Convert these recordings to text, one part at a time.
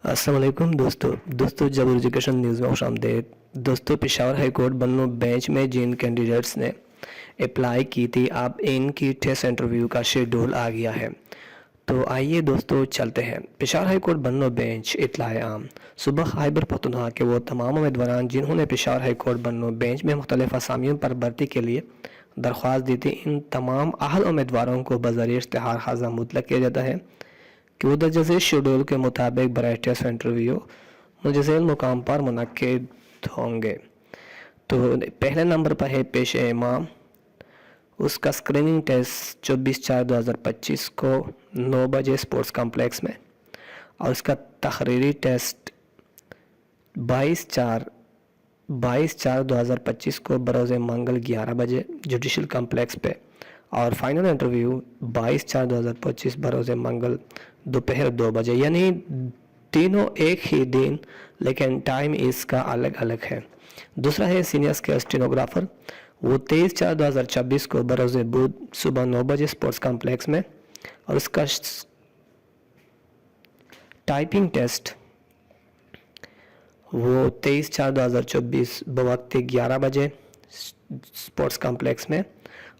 अस्सलाम वालेकुम दोस्तों जब एजुकेशन न्यूज़ में खुशामदीद। दोस्तों, Peshawar high court Bannu bench में जिन कैंडिडेट्स ने अप्लाई की थी, अब इनकी टेस्ट इंटरव्यू का शेड्यूल आ गया है। तो आइए दोस्तों चलते हैं। Peshawar high court Bannu bench इत्तलाए आम। सुबह खैबर पख्तूनख्वा के वो तमाम उम्मीदवारान जिन्होंने Peshawar high court Bannu bench में मुख्तलिफ असामियों पर भर्ती के लिए दरख्वास्त दी थी, इन तमाम अहल उम्मीदवारों को बज़रिए इश्तिहार खासा मुतलक किया जाता है कि वो दर्ज शेड्यूल के मुताबिक बराए टेस्ट इंटरव्यू मुजज़्ज़ल मुकाम पर मुनक्किद होंगे। तो पहले नंबर पर है पेश इमाम। उसका स्क्रीनिंग टेस्ट 24/4/2025 को 9 बजे स्पोर्ट्स कॉम्प्लेक्स में, और उसका तहरीरी टेस्ट 22/4/2025 को बरोज़ मंगल 11 बजे जुडिशल कॉम्प्लेक्स पे, और फाइनल इंटरव्यू 22/4/2025 बरोज़ मंगल दोपहर 2 बजे। यानी तीनों एक ही दिन, लेकिन टाइम इसका अलग अलग है। दूसरा है सीनियर स्केल स्टेनोग्राफर। वो 23/4/2026 को बरोज़ बुध सुबह 9 बजे स्पोर्ट्स कॉम्प्लेक्स में, और उसका टाइपिंग टेस्ट वो 23/4/2024 बवक्त 11 बजे स्पोर्ट्स कॉम्प्लेक्स में,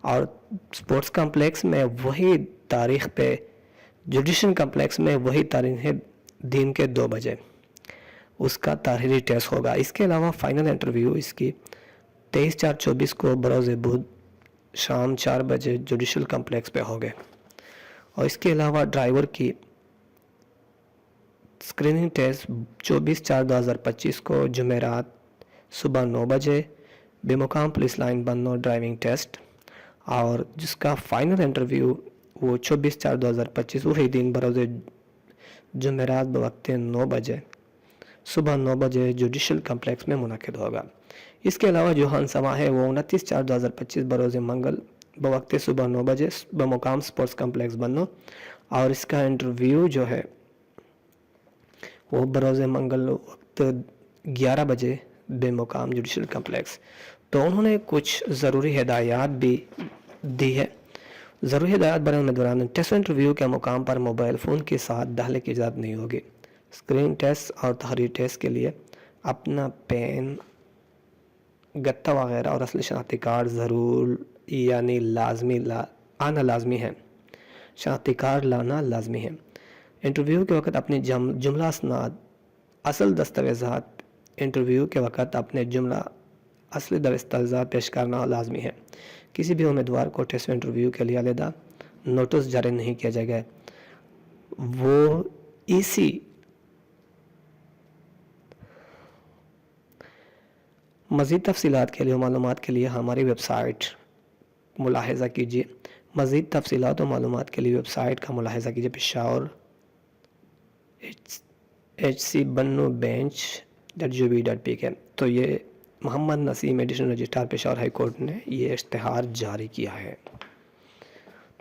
और स्पोर्ट्स कॉम्प्लेक्स में वही तारीख पे जुडिशल कॉम्प्लेक्स में वही तारीख है दिन के 2 बजे उसका तहरीरी टेस्ट होगा। इसके अलावा फाइनल इंटरव्यू इसकी 23/4/24 को बरोज़ बुध शाम 4 बजे जुडिशल कॉम्प्लेक्स पे होंगे। और इसके अलावा ड्राइवर की स्क्रीनिंग टेस्ट 24/4/2025 को जुमेरात सुबह 9 बजे बेमुकाम पुलिस लाइन बन्नू ड्राइविंग टेस्ट, और जिसका फाइनल इंटरव्यू वो 24/4/2025 वही दिन बरोज़ जुमेरात बवक्त 9 बजे सुबह 9 बजे जुडिशल कॉम्प्लेक्स में मुनक्किद होगा। इसके अलावा जो हंसमा है वो 29/4/2025 बरोज़ मंगल बवक्त सुबह 9 बजे बमुकाम स्पोर्ट्स कॉम्प्लेक्स बन्नू, और इसका इंटरव्यू जो है वो बरोज़ मंगल वक्त 11 बजे बेमुकाम जुडिशल कॉम्प्लेक्स। तो उन्होंने कुछ ज़रूरी हिदायत भी दी है। ज़रूरी हिदायत बने उम्मीदवारान टेस्ट इंटरव्यू के मुकाम पर मोबाइल फ़ोन के साथ दाखिले की इजाज़त नहीं होगी। स्क्रीन टेस्ट और तहरीरी टेस्ट के लिए अपना पेन, गत्ता वगैरह और असली शनाख्ती कार्ड ज़रूर यानी आना लाजमी है। शनाख्ती कार्ड लाना लाजमी है। इंटरव्यू के वक़्त अपनी जुमला असनाद असल दस्तावेज़ात इंटरव्यू के वक़्त अपने जुमला असली दस्तावेज़ात पेश करना लाजमी है। किसी भी उम्मीदवार को टेस्ट इंटरव्यू के लिए अलग नोटिस जारी नहीं किया जाएगा। वो इसी मज़ीद तफ़सीलात के लिए मालूमात के लिए हमारी वेबसाइट मुलाहिज़ा कीजिए। मज़ीद तफ़सीलात और मालूमात के लिए वेबसाइट का मुलाहिज़ा कीजिए पेशावर HC बन्नू bench.gov.pk। तो ये Mohammad Naseem additional registrar Peshawar high court ने ये इश्तिहार जारी किया है।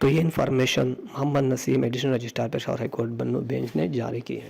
तो ये information Mohammad Naseem additional registrar Peshawar high court Bannu bench ने जारी की है।